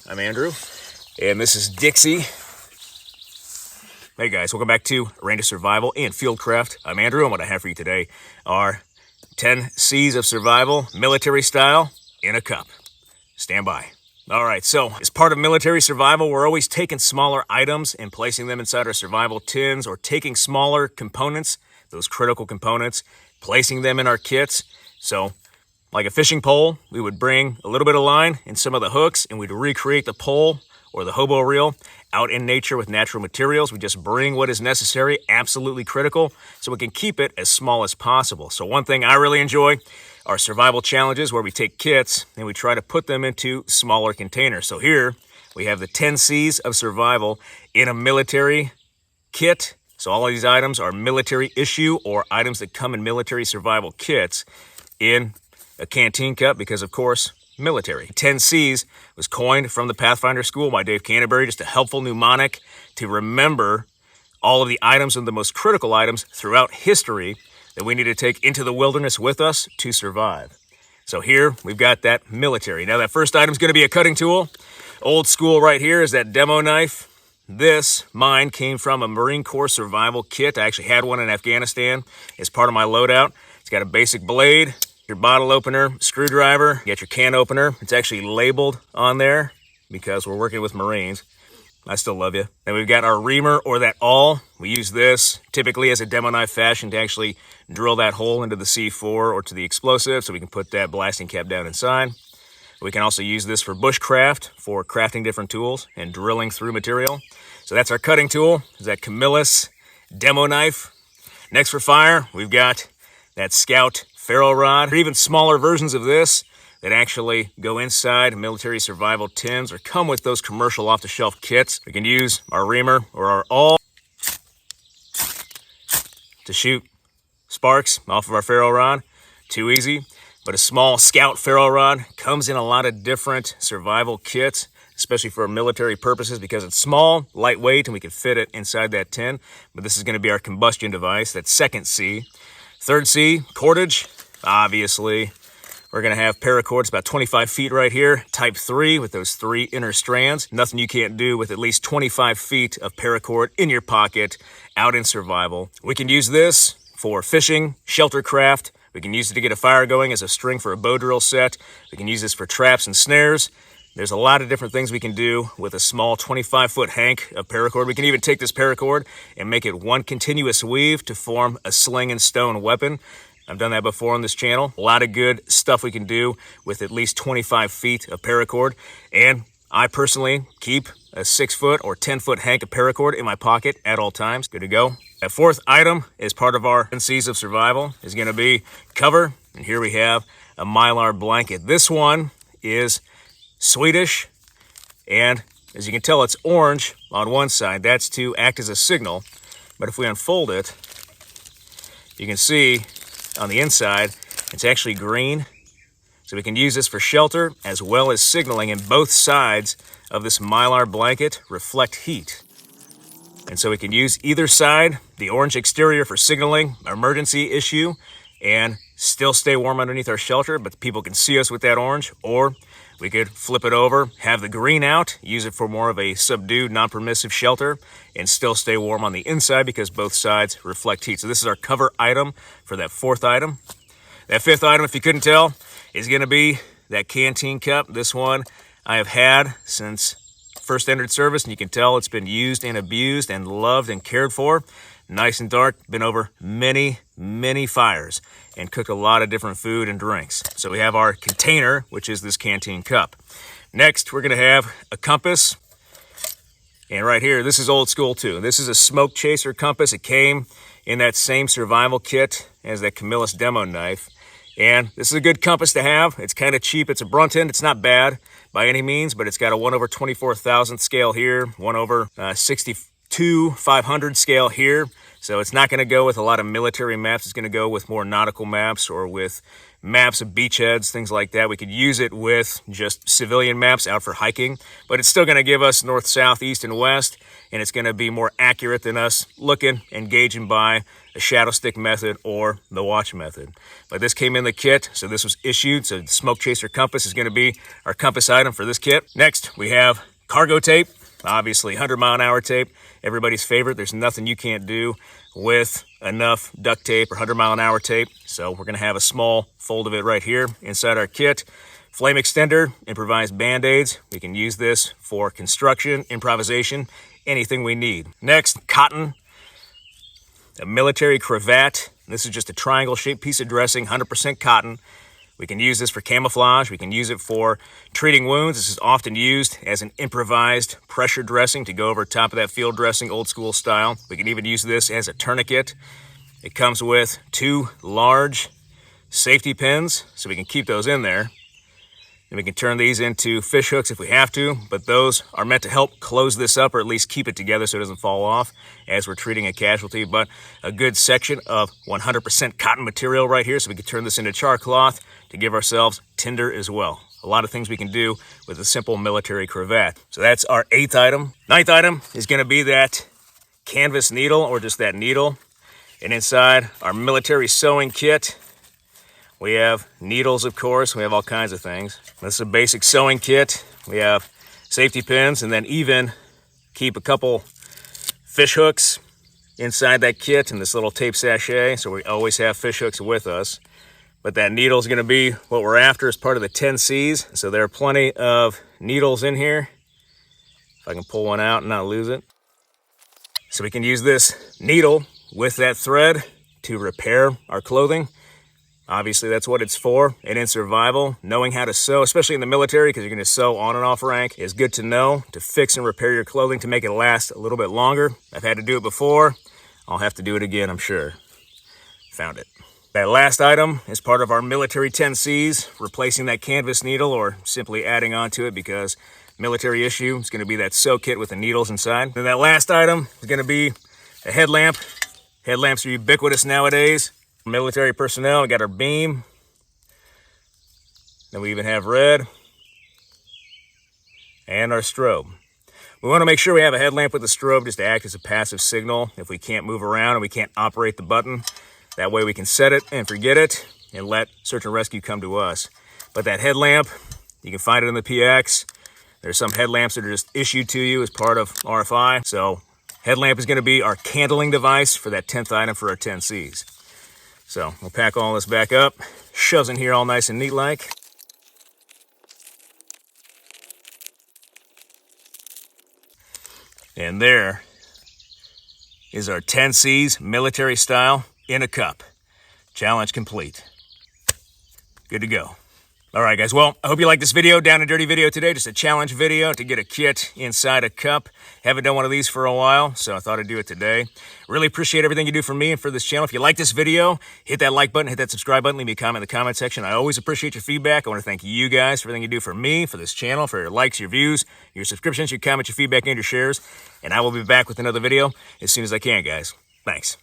I'm Andrew, and this is Dixie. Hey guys, welcome back to Ranger Survival and Fieldcraft. I'm Andrew, and what I have for you today are 10 C's of survival, military style, in a cup. Stand by. Alright, so as part of military survival, we're always taking smaller items and placing them inside our survival tins, or taking smaller components, those critical components, placing them in our kits. So, like a fishing pole, we would bring a little bit of line and some of the hooks, and we'd recreate the pole or the hobo reel out in nature with natural materials. We just bring what is necessary, absolutely critical, so we can keep it as small as possible. So one thing I really enjoy are survival challenges where we take kits and we try to put them into smaller containers. So here we have the 10 C's of survival in a military kit. So all of these items are military issue or items that come in military survival kits in a canteen cup because, of course, military. 10 C's was coined from the Pathfinder School by Dave Canterbury, just a helpful mnemonic to remember all of the items and the most critical items throughout history that we need to take into the wilderness with us to survive. So here we've got that military. Now that first item is going to be a cutting tool. Old school right here is that demo knife. Mine came from a Marine Corps survival kit. I actually had one in Afghanistan as part of my loadout. It's got a basic blade, your bottle opener, screwdriver, you got your can opener. It's actually labeled on there because we're working with Marines. I still love you. Then we've got our reamer or that awl. We use this typically as a demo knife fashion to actually drill that hole into the C4 or to the explosive so we can put that blasting cap down inside. We can also use this for bushcraft, for crafting different tools and drilling through material. So that's our cutting tool, is that Camillus demo knife. Next for fire, we've got that Scout ferro rod, or even smaller versions of this that actually go inside military survival tins or come with those commercial off-the-shelf kits. We can use our reamer or our awl to shoot sparks off of our ferro rod. Too easy. But a small Scout ferro rod comes in a lot of different survival kits, especially for military purposes because it's small, lightweight, and we can fit it inside that tin. But this is going to be our combustion device, that second C. Third C, cordage. Obviously, we're going to have paracord. About 25 feet right here, type 3 with those 3 inner strands. Nothing you can't do with at least 25 feet of paracord in your pocket out in survival. We can use this for fishing, shelter craft. We can use it to get a fire going as a string for a bow drill set. We can use this for traps and snares. There's a lot of different things we can do with a small 25-foot hank of paracord. We can even take this paracord and make it one continuous weave to form a sling and stone weapon. I've done that before on this channel. A lot of good stuff we can do with at least 25 feet of paracord. And I personally keep a 6-foot or 10-foot hank of paracord in my pocket at all times. Good to go. That fourth item as part of our 10 C's of survival is going to be cover. And here we have a Mylar blanket. This one is Swedish, and as you can tell, it's orange on one side. That's to act as a signal. But if we unfold it, you can see on the inside, it's actually green. So we can use this for shelter as well as signaling, and both sides of this Mylar blanket reflect heat. And so we can use either side, the orange exterior for signaling, emergency issue, and still stay warm underneath our shelter, but people can see us with that orange. Or we could flip it over, have the green out, use it for more of a subdued, non-permissive shelter, and still stay warm on the inside because both sides reflect heat. So this is our cover item for that fourth item. That fifth item, if you couldn't tell, is going to be that canteen cup. This one I have had since first entered service, and you can tell it's been used and abused and loved and cared for. Nice and dark, been over many, many fires and cooked a lot of different food and drinks. So we have our container, which is this canteen cup. Next, we're gonna have a compass. And right here, this is old school too. This is a smoke chaser compass. It came in that same survival kit as that Camillus demo knife. And this is a good compass to have. It's kind of cheap. It's a Brunton. It's not bad by any means, but it's got a 1/24,000th scale here, 1/62/500 scale here. So it's not going to go with a lot of military maps. It's going to go with more nautical maps or with maps of beachheads, things like that. We could use it with just civilian maps out for hiking, but it's still going to give us north, south, east, and west, and it's going to be more accurate than us looking and gauging by a shadow stick method or the watch method. But this came in the kit, so this was issued. So the Smoke Chaser compass is going to be our compass item for this kit. Next, we have cargo tape, obviously 100-mile-an-hour tape, everybody's favorite. There's nothing you can't do with enough duct tape or 100-mile-an-hour tape. So we're going to have a small fold of it right here inside our kit. Flame extender, improvised band-aids. We can use this for construction, improvisation, anything we need. Next, cotton, a military cravat. This is just a triangle-shaped piece of dressing, 100% cotton. We can use this for camouflage. We can use it for treating wounds. This is often used as an improvised pressure dressing to go over top of that field dressing, old school style. We can even use this as a tourniquet. It comes with 2 large safety pins, so we can keep those in there. And we can turn these into fish hooks if we have to, but those are meant to help close this up or at least keep it together so it doesn't fall off as we're treating a casualty. But a good section of 100% cotton material right here, so we can turn this into char cloth to give ourselves tinder as well. A lot of things we can do with a simple military cravat. So that's our 8th item. 9th item is going to be that canvas needle or just that needle. And inside our military sewing kit, we have needles, of course. We have all kinds of things. This is a basic sewing kit. We have safety pins and then even keep a couple fish hooks inside that kit in this little tape sachet. So we always have fish hooks with us. But that needle is going to be what we're after as part of the 10 C's. So there are plenty of needles in here. If I can pull one out and not lose it. So we can use this needle with that thread to repair our clothing. Obviously, that's what it's for. And in survival, knowing how to sew, especially in the military, because you're going to sew on and off rank, is good to know to fix and repair your clothing to make it last a little bit longer. I've had to do it before. I'll have to do it again, I'm sure. Found it. That last item is part of our military 10 C's, replacing that canvas needle or simply adding on to it because military issue is going to be that sew kit with the needles inside. And that last item is going to be a headlamp. Headlamps are ubiquitous nowadays. Military personnel, we got our beam. Then we even have red. And our strobe. We want to make sure we have a headlamp with a strobe just to act as a passive signal if we can't move around and we can't operate the button. That way we can set it and forget it and let search and rescue come to us. But that headlamp, you can find it in the PX. There's some headlamps that are just issued to you as part of RFI. So headlamp is going to be our candling device for that 10th item for our 10 C's. So we'll pack all this back up, shoves in here all nice and neat like. And there is our 10 C's military style in a cup. Challenge complete. Good to go. All right, guys. Well, I hope you liked this video, down and dirty video today. Just a challenge video to get a kit inside a cup. Haven't done one of these for a while, so I thought I'd do it today. Really appreciate everything you do for me and for this channel. If you like this video, hit that like button, hit that subscribe button, leave me a comment in the comment section. I always appreciate your feedback. I want to thank you guys for everything you do for me, for this channel, for your likes, your views, your subscriptions, your comments, your feedback, and your shares. And I will be back with another video as soon as I can, guys. Thanks.